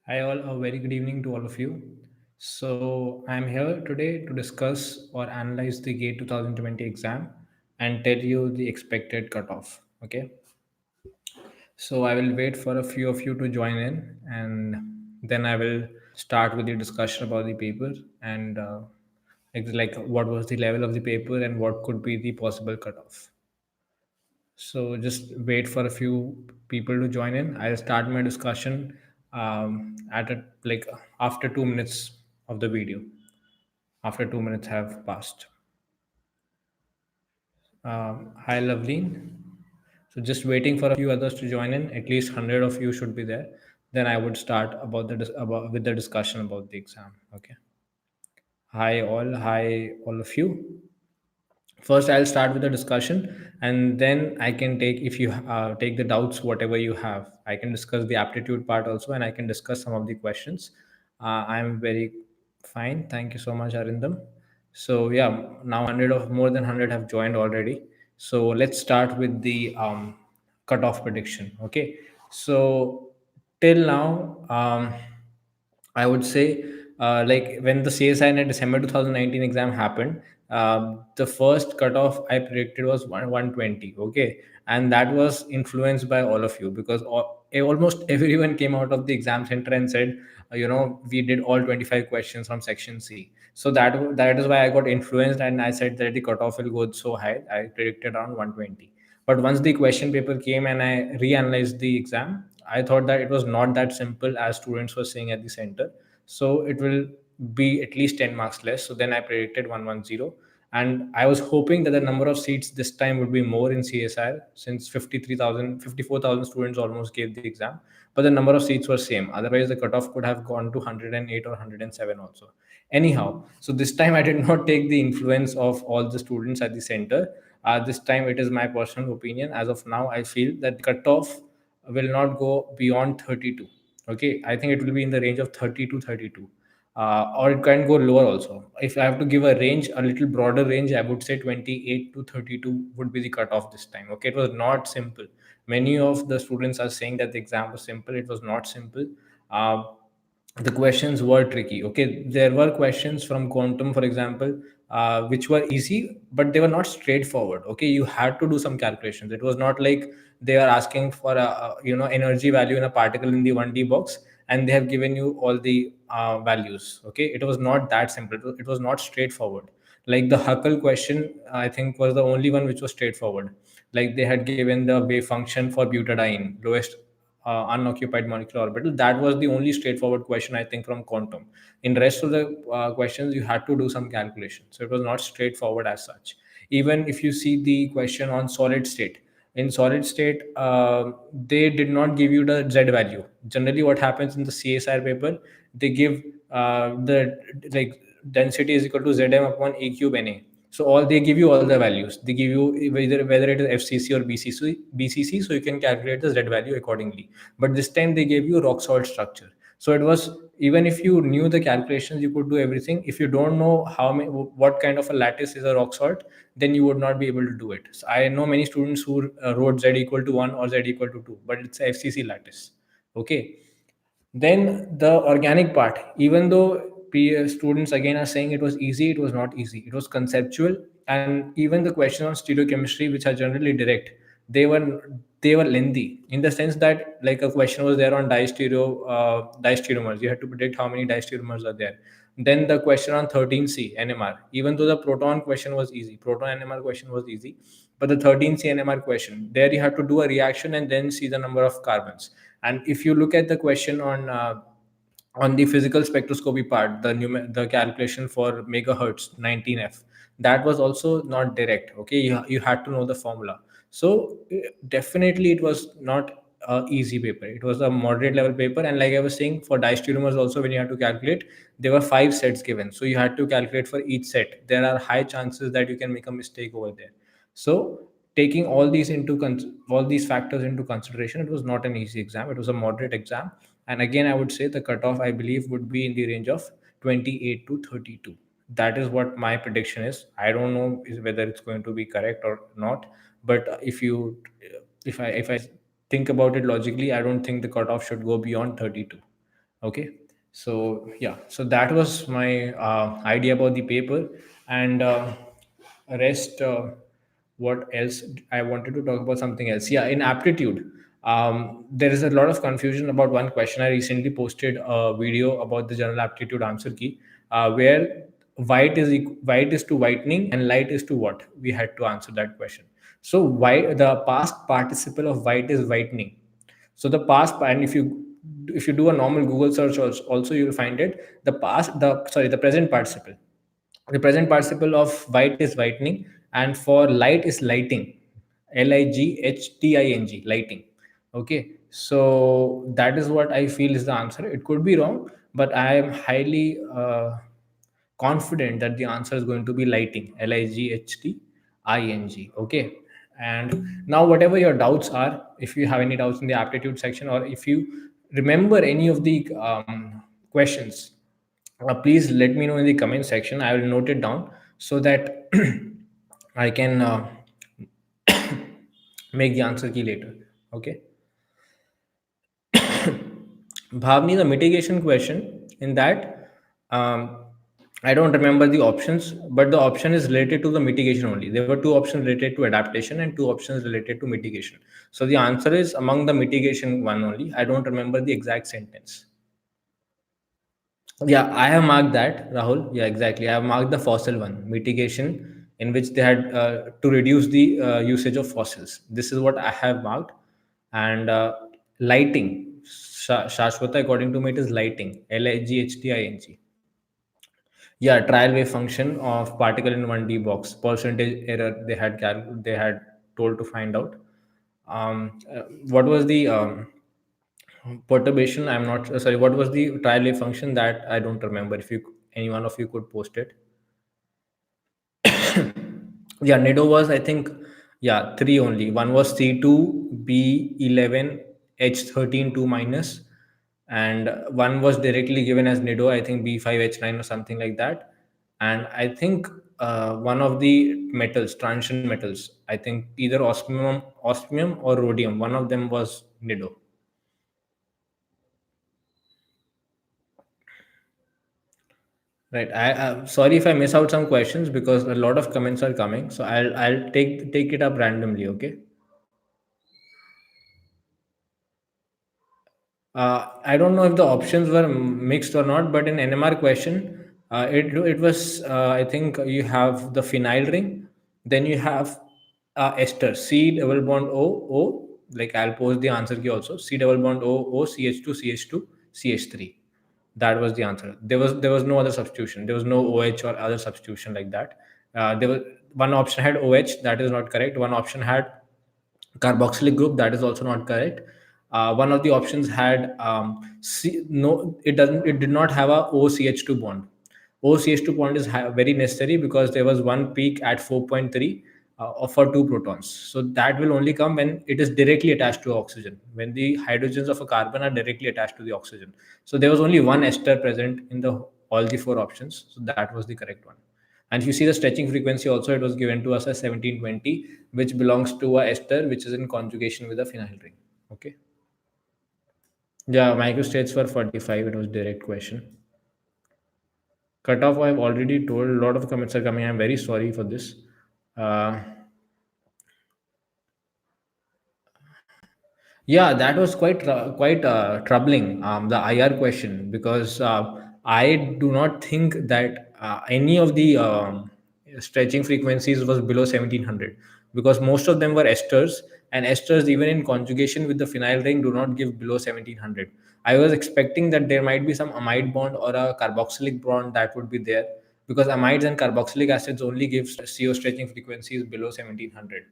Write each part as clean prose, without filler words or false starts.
Hi, all. A very good evening to all of you. So, I'm here today to discuss or analyze the GATE 2020 exam and tell you the expected cutoff. Okay. So, I will wait for a few of you to join in and then I will start with the discussion about the paper and like what was the level of the paper and what could be the possible cutoff. So just wait for a few people to join in. I'll start my discussion at like after 2 minutes of the video. After 2 minutes have passed. Hi, Loveleen. So just waiting for a few others to join in. At least 100 of you should be there. Then I would start about with the discussion about the exam. Okay. Hi all. Hi all of you. First I'll start with the discussion, and then I can take, if you take the doubts whatever you have, I can discuss the aptitude part also, and I can discuss some of the questions. I'm very fine, thank you so much, Arindam. So yeah, now 100 of more than 100 have joined already. So let's start with the cutoff prediction. Okay, so till now, I would say, like when the CSI in December 2019 exam happened, the first cutoff I predicted was 120. Okay, and that was influenced by all of you because almost everyone came out of the exam center and said, we did all 25 questions from section C. So that is why I got influenced, and I said that the cutoff will go so high. I predicted around 120. But once the question paper came and I reanalyzed the exam, I thought that it was not that simple as students were saying at the center. So it will be at least 10 marks less. So then I predicted 110. And I was hoping that the number of seats this time would be more in CSR, since 53,000, 54,000 students almost gave the exam. But the number of seats were same. Otherwise, the cutoff could have gone to 108 or 107 also. Anyhow, so this time I did not take the influence of all the students at the center. This time it is my personal opinion. As of now, I feel that the cutoff will not go beyond 32. Okay, I think it will be in the range of 30 to 32, or it can go lower also. If I have to give a range, a little broader range, I would say 28 to 32 would be the cutoff this time. Okay, it was not simple. Many of the students are saying that the exam was simple. It was not simple. uh, the questions were tricky. Okay, there were questions from quantum, for example, which were easy, but they were not straightforward. Okay, you had to do some calculations. It was not like they are asking for a energy value in a particle in the 1D box, and they have given you all the values. Okay, it was not that simple. It was not straightforward. Like the Huckle question, I think, was the only one which was straightforward. Like they had given the wave function for butadiene, lowest unoccupied molecular orbital. That was the only straightforward question, I think, from quantum. In rest of the questions, you had to do some calculation, so it was not straightforward as such. Even if you see the question on solid state, in solid state, they did not give you the z value. Generally what happens in the CSR paper, they give the like density is equal to Zm upon a cube Na. So all they give you all the values. They give you whether it is FCC or BCC, so you can calculate the Z value accordingly. But this time they gave you rock salt structure. So it was, even if you knew the calculations, you could do everything. If you don't know what kind of a lattice is a rock salt, then you would not be able to do it. So I know many students who wrote Z equal to 1 or Z equal to 2, but it's a FCC lattice. Okay, then the organic part, even though students again are saying it was easy, it was not easy. It was conceptual, and even the questions on stereochemistry, which are generally direct, they were they were lengthy in the sense that, like, a question was there on diastereomers. You had to predict how many diastereomers are there. Then the question on 13C NMR, even though the proton NMR question was easy, but the 13C NMR question, there you have to do a reaction and then see the number of carbons. And if you look at the question on the physical spectroscopy part, the calculation for megahertz 19F, that was also not direct. Okay, you had to know the formula. So definitely it was not a easy paper. It was a moderate level paper, and like I was saying, for diastereomers also, when you had to calculate, there were 5 sets given, so you had to calculate for each set. There are high chances that you can make a mistake over there. So taking all these factors into consideration, it was not an easy exam. It was a moderate exam, and again, I would say the cutoff, I believe, would be in the range of 28 to 32. That is what my prediction is. I don't know whether it's going to be correct or not, but if I think about it logically, I don't think the cutoff should go beyond 32. Okay, so yeah, so that was my idea about the paper. And rest, what else? I wanted to talk about something else. Yeah, in aptitude, there is a lot of confusion about one question. I recently posted a video about the general aptitude answer key, where white is to whitening and light is to what? We had to answer that question. So why the past participle of white is whitening. So the past, and if you do a normal Google search also, you'll find it. The present participle. The present participle of white is whitening, and for light is lighting. lighting, lighting. Okay, so that is what I feel is the answer. It could be wrong, but I am highly confident that the answer is going to be lighting. lighting. Okay. And now, whatever your doubts are, if you have any doubts in the aptitude section, or if you remember any of the questions, please let me know in the comment section. I will note it down so that I can make the answer key later. Okay. Bhavni, the mitigation question, in that, I don't remember the options, but the option is related to the mitigation only. There were two options related to adaptation and two options related to mitigation. So the answer is among the mitigation one only. I don't remember the exact sentence. Yeah, I have marked that, Rahul. Yeah, exactly. I have marked the fossil one, mitigation, in which they had to reduce the usage of fossils. This is what I have marked. And lighting, Shashwata, according to me, it is lighting, lighting. Yeah, trial wave function of particle in 1D box, percentage error they had told to find out. What was the perturbation? I'm not sorry. What was the trial wave function? That I don't remember. If you any one of you could post it. Yeah, Nido was, I think, yeah, three only. One was C2, B11, H13 2 minus, and one was directly given as Nido, I think B5 H9 or something like that. And I think one of the metals, transition metals, I think either osmium or rhodium, one of them was Nido. Right. I'm sorry if I miss out some questions because a lot of comments are coming. So I'll take it up randomly. Okay. I don't know if the options were mixed or not, but in NMR question, it was I think you have the phenyl ring, then you have ester C double bond O. Like I'll post the answer key also. C double bond O CH2 CH3. That was the answer. There was no other substitution. There was no OH or other substitution like that. There was one option had OH. That is not correct. One option had carboxylic group. That is also not correct. One of the options had no, it doesn't, it did not have a OCH2 bond. OCH2 bond is very necessary because there was one peak at 4.3 for two protons. So that will only come when it is directly attached to oxygen, when the hydrogens of a carbon are directly attached to the oxygen. So there was only one ester present in the all the four options. So that was the correct one. And if you see the stretching frequency also, it was given to us as 1720, which belongs to a ester, which is in conjugation with a phenyl ring. Okay. Yeah, microstates for 45. It was direct question. Cutoff, I've already told. A lot of comments are coming. I'm very sorry for this. Uh, Yeah, that was quite troubling. The IR question, because I do not think that any of the stretching frequencies was below 1700, because most of them were esters, and esters even in conjugation with the phenyl ring do not give below 1700. I was expecting that there might be some amide bond or a carboxylic bond that would be there, because amides and carboxylic acids only give CO stretching frequencies below 1700.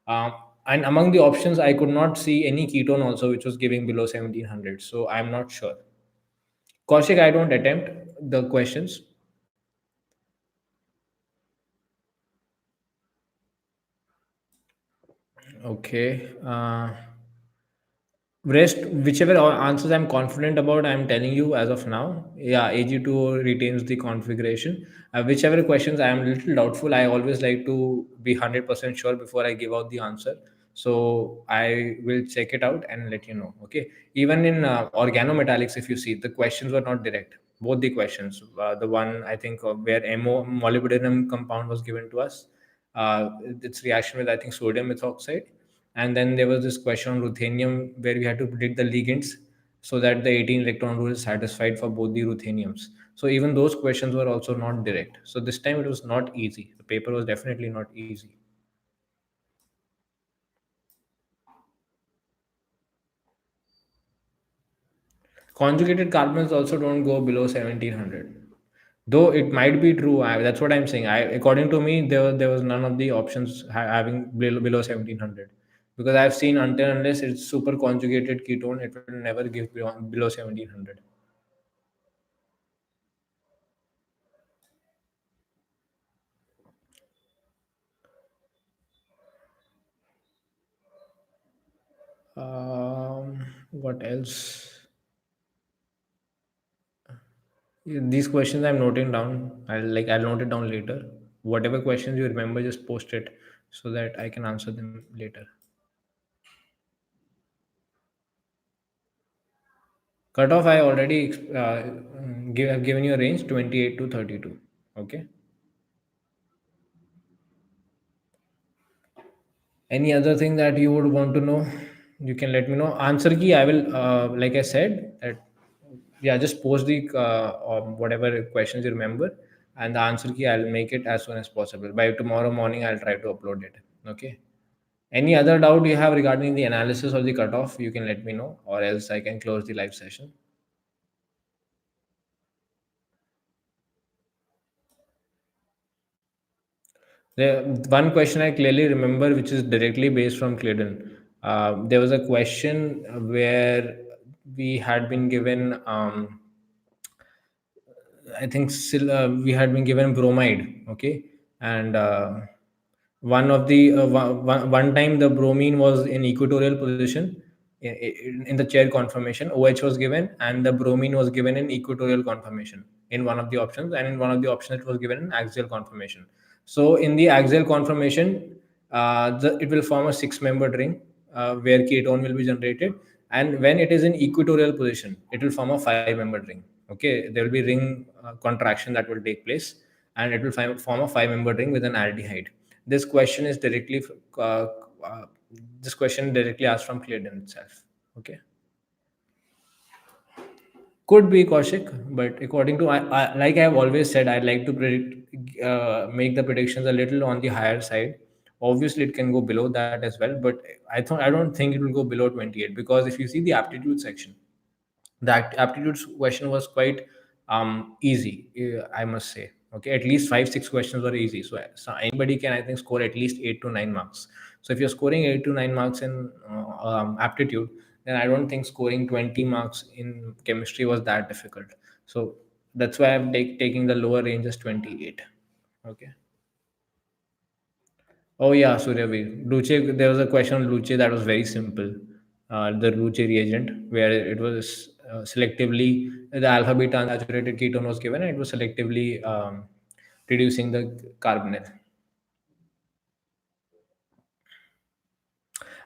Um, and among the options, I could not see any ketone also which was giving below 1700. So I'm not sure. Kaushik, I don't attempt the questions. Okay. Rest, whichever answers I'm confident about, I'm telling you as of now. Yeah, AG2 retains the configuration. Whichever questions I am a little doubtful, I always like to be 100% sure before I give out the answer. So I will check it out and let you know. Okay. Even in organometallics, if you see, the questions were not direct. Both the questions, the one I think where molybdenum compound was given to us, its reaction with I think sodium methoxide, and then there was this question on ruthenium where we had to predict the ligands so that the 18 electron rule is satisfied for both the rutheniums. So even those questions were also not direct. So this time it was not easy. The paper was definitely not easy. Conjugated carbons also don't go below 1700. Though it might be true, that's what I'm saying. According to me, there was none of the options having below 1700, because I've seen until unless it's super conjugated ketone, it will never give below 1700. What else? These questions I'm noting down. I'll note it down later. Whatever questions you remember, just post it so that I can answer them later. Cutoff I already have given you a range 28 to 32. Okay. Any other thing that you would want to know, you can let me know. Answer key, I will, like I said, that yeah, just post the whatever questions you remember, and the answer key, I'll make it as soon as possible. By tomorrow morning, I'll try to upload it. Okay. Any other doubt you have regarding the analysis or the cutoff, you can let me know, or else I can close the live session. One question I clearly remember, which is directly based from Claydon. There was a question where we had been given, I think, we had been given bromide. Okay, and one of the one time the bromine was in equatorial position in the chair conformation. OH was given, and the bromine was given in equatorial conformation in one of the options, and in one of the options it was given in axial conformation. So in the axial conformation, it will form a six-membered ring where ketone will be generated, and when it is in equatorial position, it will form a five-membered ring. Okay, there will be ring contraction that will take place, and it will form a five-membered ring with an aldehyde. This question is directly uh, uh, this question directly asked from Clayton itself. Okay. Could be Kaushik, but according to like I've always said, I like to predict, make the predictions a little on the higher side. Obviously, it can go below that as well, but I don't think it will go below 28, because if you see the aptitude section, that aptitude question was quite easy, I must say. Okay, at least 5 6 questions were easy, so anybody can, I think, score at least 8 to 9 marks. So if you're scoring 8 to 9 marks in aptitude, then I don't think scoring 20 marks in chemistry was that difficult. So that's why I'm taking the lower range as 28. Okay. Oh yeah, Suryaveer. Luce, there was a question on Luce that was very simple. The Luce reagent, where it was selectively the alpha beta unsaturated ketone was given, and it was selectively reducing the carbonyl.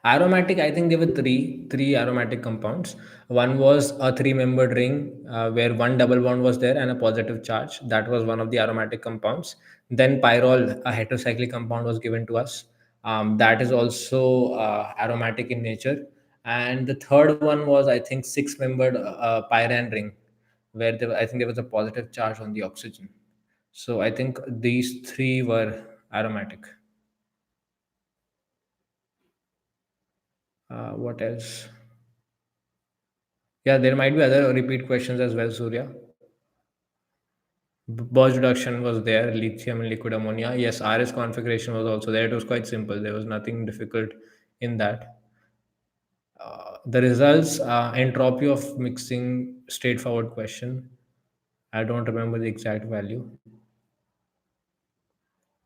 Aromatic, I think there were three aromatic compounds. One was a three-membered ring where one double bond was there and a positive charge. That was one of the aromatic compounds. Then pyrrole, a heterocyclic compound, was given to us. That is also aromatic in nature. And the third one was, I think, six-membered pyrene ring, where I think there was a positive charge on the oxygen. So I think these three were aromatic. What else? Yeah, there might be other repeat questions as well, Surya. Burst reduction was there, lithium and liquid ammonia. Yes, RS configuration was also there. It was quite simple. There was nothing difficult in that. The results, entropy of mixing, straightforward question. I don't remember the exact value.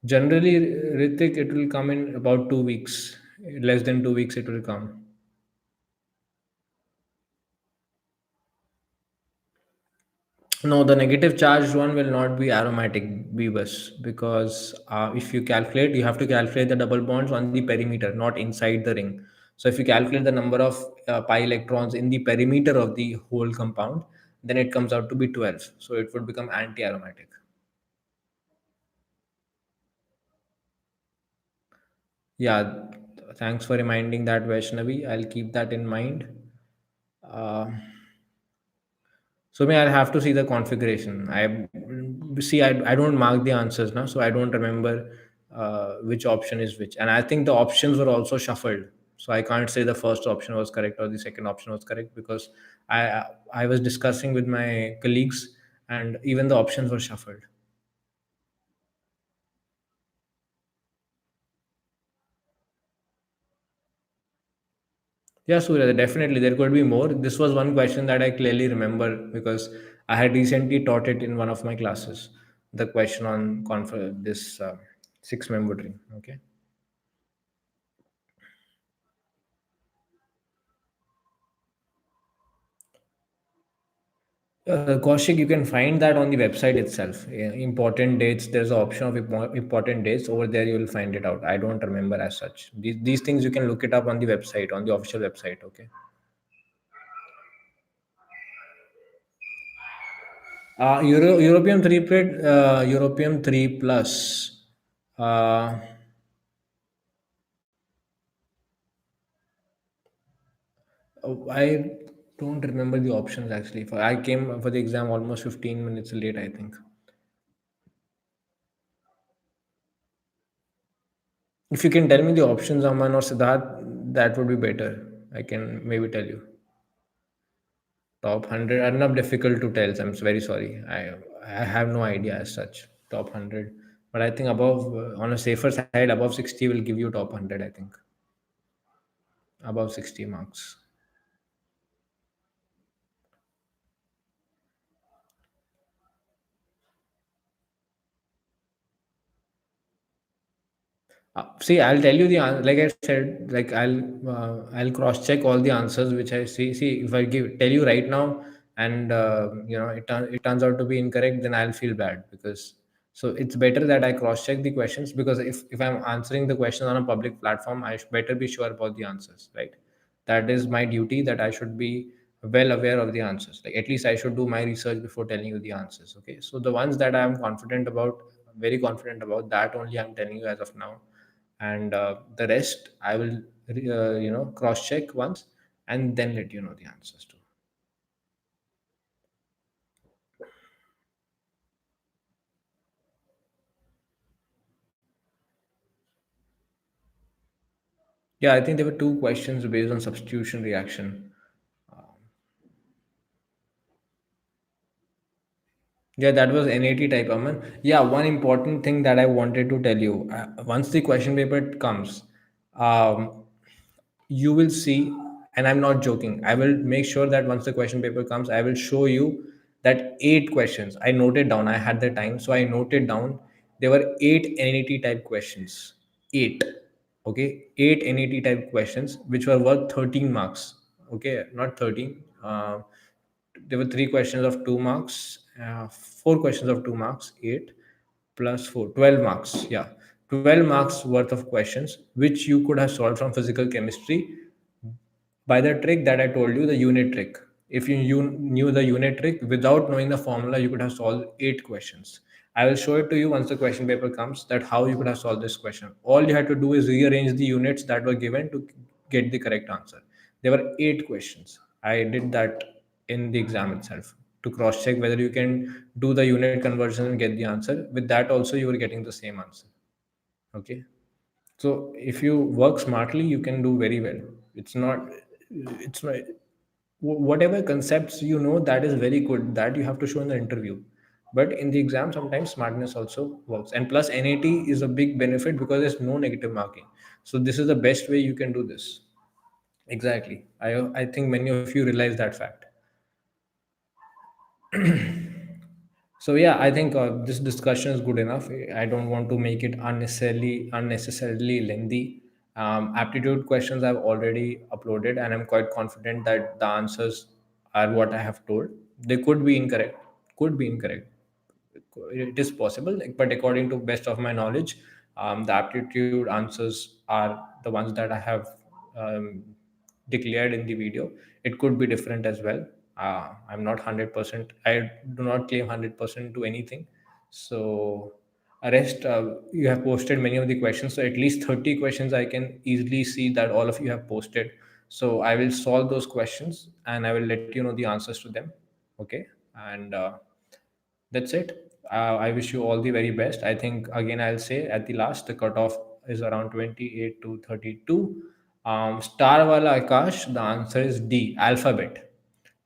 Generally, Ritik, it will come in about 2 weeks. Less than 2 weeks, it will come. No, the negative charged one will not be aromatic Beavers, because if you calculate, you have to calculate the double bonds on the perimeter, not inside the ring. So if you calculate the number of pi electrons in the perimeter of the whole compound, then it comes out to be 12. So it would become anti-aromatic. Yeah, thanks for reminding that, Vaishnavi. I'll keep that in mind. Uh, So may I'll have to see the configuration. I don't mark the answers now, so I don't remember which option is which. And I think the options were also shuffled. So I can't say the first option was correct or the second option was correct, because I was discussing with my colleagues, and even the options were shuffled. Yeah, Surya, definitely there could be more. This was one question that I clearly remember because I had recently taught it in one of my classes. The question on this six-member ring. Okay. Kaushik, you can find that on the website itself. Yeah, important dates, there's an option of important dates. Over there, you will find it out. I don't remember as such. These things you can look it up on the website, on the official website. Okay. European 3 plate, European 3 plus. Uh, I don't remember the options actually. I came for the exam almost 15 minutes late, I think. If you can tell me the options, Aman or Siddharth, that would be better. I can maybe tell you. Top 100 are not difficult to tell. I'm very sorry. I have no idea as such. Top 100. But I think above, on a safer side, above 60 will give you top 100, I think. Above 60 marks. See, I'll tell you like I said, like I'll cross check all the answers which I see. See, if I tell you right now, and it turns out to be incorrect, then I'll feel bad, because so it's better that I cross check the questions, because if I'm answering the question on a public platform, better be sure about the answers, right? That is my duty, that I should be well aware of the answers. Like, at least I should do my research before telling you the answers. Okay, so the ones that I am confident about, very confident about, that only I'm telling you as of now, and the rest I will cross check once, and then let you know the answers to. Yeah, I think there were two questions based on substitution reaction. Yeah, that was NAT type, Aman. Yeah, one important thing that I wanted to tell you, once the question paper comes, um, you will see, and I'm not joking, I will make sure that once the question paper comes, I will show you that eight questions I noted down. I had the time, so I noted down there were eight NAT type questions. Eight. Okay, eight NAT type questions which were worth 13 marks. Okay, not 13. There were three questions of 2 marks, four questions of 2 marks, eight plus 4, 12 marks. Yeah, 12 marks worth of questions which you could have solved from physical chemistry by the trick that I told you, the unit trick. If you knew the unit trick without knowing the formula, you could have solved eight questions. I will show it to you once the question paper comes, that how you could have solved this question. All you had to do is rearrange the units that were given to get the correct answer. There were eight questions. I did that in the exam itself to cross check whether you can do the unit conversion and get the answer. With that, also, you were getting the same answer. Okay. So if you work smartly, you can do very well. It's not whatever concepts you know, that is very good, that you have to show in the interview. But in the exam, sometimes smartness also works. And plus, NAT is a big benefit because there's no negative marking. So this is the best way you can do this. Exactly. I think many of you realize that fact. So yeah, I think this discussion is good enough. I don't want to make it unnecessarily lengthy. Aptitude questions I've already uploaded, and I'm quite confident that the answers are what I have told. They could be incorrect, could be incorrect. It is possible, like, but according to best of my knowledge, the aptitude answers are the ones that I have um, declared in the video. It could be different as well. I'm not 100%, I do not claim 100% to anything. So rest, you have posted many of the questions, so at least 30 questions I can easily see that all of you have posted. So I will solve those questions and I will let you know the answers to them. Okay. And that's it. I wish you all the very best. I think, again, I'll say at the last, the cutoff is around 28 to 32. Star wala Akash, the answer is D, alphabet.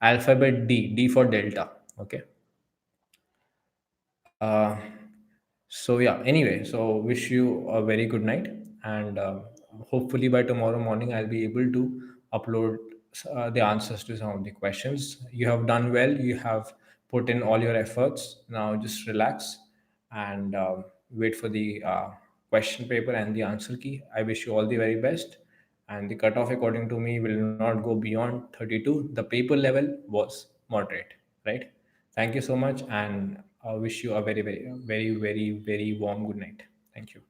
Alphabet D, D for Delta. Okay. Uh, so yeah, anyway, so wish you a very good night, and hopefully by tomorrow morning I'll be able to upload the answers to some of the questions. You have done well, you have put in all your efforts. Now just relax and wait for the question paper and the answer key. I wish you all the very best, and the cutoff according to me will not go beyond 32. The paper level was moderate, right? Thank you so much, and I wish you a very, very, very, very, very warm good night. Thank you.